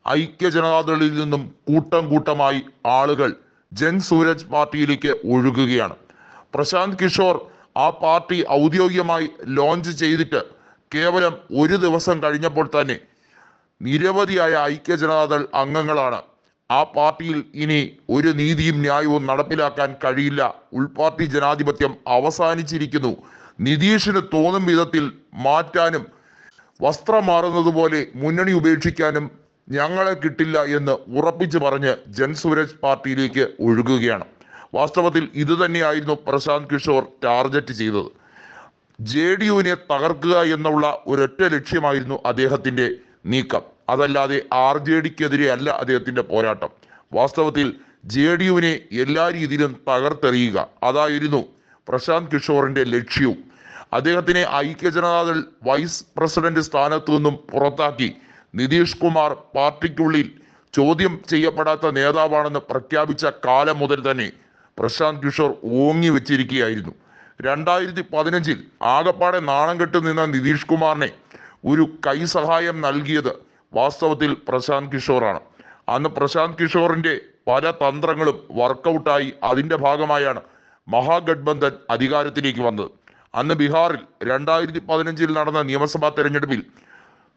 ഐക്യ ജനതാദളിൽ നിന്നും കൂട്ടം കൂട്ടമായി ആളുകൾ ജൻ സൂരജ് പാർട്ടിയിലേക്ക് ഒഴുകുകയാണ്. പ്രശാന്ത് കിഷോർ ആ പാർട്ടി ഔദ്യോഗികമായി ലോഞ്ച് ചെയ്തിട്ട് കേവലം ഒരു ദിവസം കഴിഞ്ഞപ്പോൾ തന്നെ നിരവധിയായ ഐക്യ ജനതാദൾ അംഗങ്ങളാണ് ആ പാർട്ടിയിൽ ഇനി ഒരു നീതിയും ന്യായവും നടപ്പിലാക്കാൻ കഴിയില്ല, ഉൾപാർട്ടി ജനാധിപത്യം അവസാനിച്ചിരിക്കുന്നു, നിതീഷിന് തോന്നും വിധത്തിൽ മാറ്റാനും വസ്ത്രം മാറുന്നത് പോലെ മുന്നണി ഉപേക്ഷിക്കാനും ഞങ്ങളെ കിട്ടില്ല എന്ന് ഉറപ്പിച്ചു പറഞ്ഞ് ജൻ സൂരജ് പാർട്ടിയിലേക്ക് ഒഴുകുകയാണ്. വാസ്തവത്തിൽ ഇത് തന്നെയായിരുന്നു പ്രശാന്ത് കിഷോർ ടാർഗറ്റ് ചെയ്തത്. JDUവിനെ തകർക്കുക എന്നുള്ള ഒരൊറ്റ ലക്ഷ്യമായിരുന്നു അദ്ദേഹത്തിന്റെ നീക്കം. അതല്ലാതെ RJDക്കെതിരെ അല്ല അദ്ദേഹത്തിന്റെ പോരാട്ടം. വാസ്തവത്തിൽ JDUവിനെ എല്ലാ രീതിയിലും തകർത്തെറിയുക, അതായിരുന്നു പ്രശാന്ത് കിഷോറിന്റെ ലക്ഷ്യവും. അദ്ദേഹത്തിനെ ഐക്യ ജനതാദൾ വൈസ് പ്രസിഡന്റ് സ്ഥാനത്തു നിന്നും പുറത്താക്കി നിതീഷ് കുമാർ പാർട്ടിക്കുള്ളിൽ ചോദ്യം ചെയ്യപ്പെടാത്ത നേതാവാണെന്ന് പ്രഖ്യാപിച്ച കാലം മുതൽ തന്നെ പ്രശാന്ത് കിഷോർ ഓങ്ങി വെച്ചിരിക്കുകയായിരുന്നു. 2015 ആകപ്പാടെ നാണം കെട്ടു നിന്ന നിതീഷ് കുമാറിനെ ഒരു കൈസഹായം നൽകിയത് വാസ്തവത്തിൽ പ്രശാന്ത് കിഷോറാണ്. അന്ന് പ്രശാന്ത് കിഷോറിന്റെ പല തന്ത്രങ്ങളും വർക്കൗട്ടായി. അതിന്റെ ഭാഗമായാണ് മഹാഗഡ്ബന്ധൻ അധികാരത്തിലേക്ക് വന്നത്. അന്ന് ബീഹാറിൽ 2015 നടന്ന നിയമസഭാ തെരഞ്ഞെടുപ്പിൽ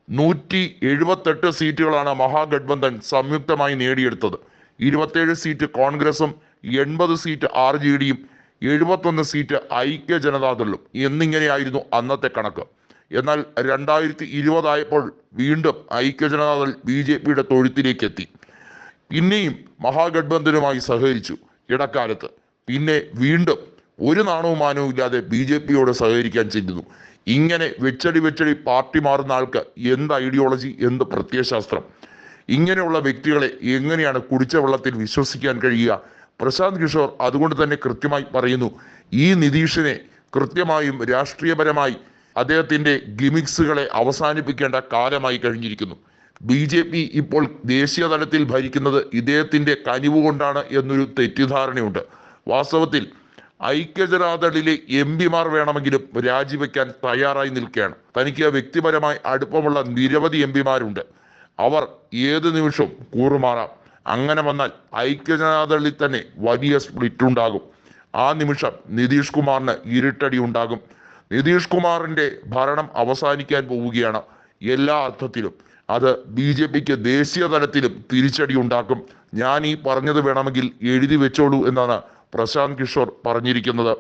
178 സീറ്റുകളാണ് മഹാഗഡ്ബന്ധൻ സംയുക്തമായി നേടിയെടുത്തത്. 27 സീറ്റ് കോൺഗ്രസും 80 സീറ്റ് RJDയും 71 സീറ്റ് ഐക്യ ജനതാദളും എന്നിങ്ങനെയായിരുന്നു അന്നത്തെ കണക്ക്. എന്നാൽ 2020 ആയപ്പോൾ വീണ്ടും ഐക്യ ജനതാദൾ BJPയുടെ തൊഴുത്തിലേക്ക് എത്തി. പിന്നെയും മഹാഗഡ്ബന്ധനുമായി സഹകരിച്ചു ഇടക്കാലത്ത്. പിന്നെ വീണ്ടും ഒരു നാണവും മാനവും ഇല്ലാതെ BJPയോട് സഹകരിക്കാൻ ചെല്ലുന്നു. ഇങ്ങനെ വെച്ചടി പാർട്ടി മാറുന്ന ആൾക്ക് എന്ത് ഐഡിയോളജി, എന്ത് പ്രത്യയശാസ്ത്രം? ഇങ്ങനെയുള്ള വ്യക്തികളെ എങ്ങനെയാണ് കുടിച്ച വെള്ളത്തിൽ വിശ്വസിക്കാൻ കഴിയുക? പ്രശാന്ത് കിഷോർ അതുകൊണ്ട് തന്നെ കൃത്യമായി പറയുന്നു, ഈ നിതീഷിനെ കൃത്യമായും രാഷ്ട്രീയപരമായി അദ്ദേഹത്തിന്റെ ഗിമിക്സുകളെ അവസാനിപ്പിക്കേണ്ട കാലമായി കഴിഞ്ഞിരിക്കുന്നു. BJP ഇപ്പോൾ ദേശീയ തലത്തിൽ ഭരിക്കുന്നത് ഇദ്ദേഹത്തിന്റെ കനിവ് കൊണ്ടാണ് എന്നൊരു തെറ്റിദ്ധാരണയുണ്ട്. വാസ്തവത്തിൽ ഐക്യ ജനതാദളിലെ MP മാർ വേണമെങ്കിലും രാജിവെക്കാൻ തയ്യാറായി നിൽക്കുകയാണ്. തനിക്ക് വ്യക്തിപരമായി അടുപ്പമുള്ള നിരവധി MP മാരുണ്ട്. അവർ ഏത് നിമിഷവും കൂറുമാറാം. അങ്ങനെ വന്നാൽ ഐക്യ ജനതാദളിൽ തന്നെ വലിയ സ്പ്ലിറ്റ് ഉണ്ടാകും. ആ നിമിഷം നിതീഷ് കുമാറിന് ഇരുട്ടടി ഉണ്ടാകും. നിതീഷ് കുമാറിന്റെ ഭരണം അവസാനിക്കാൻ പോവുകയാണ് എല്ലാ അർത്ഥത്തിലും. അത് BJPക്ക് ദേശീയ തലത്തിലും തിരിച്ചടി ഉണ്ടാക്കും. ഞാൻ ഈ പറഞ്ഞത് വേണമെങ്കിൽ എഴുതി വെച്ചോളൂ എന്നാണ് പ്രശാന്ത് കിഷോർ പറഞ്ഞിരിക്കുന്നത്.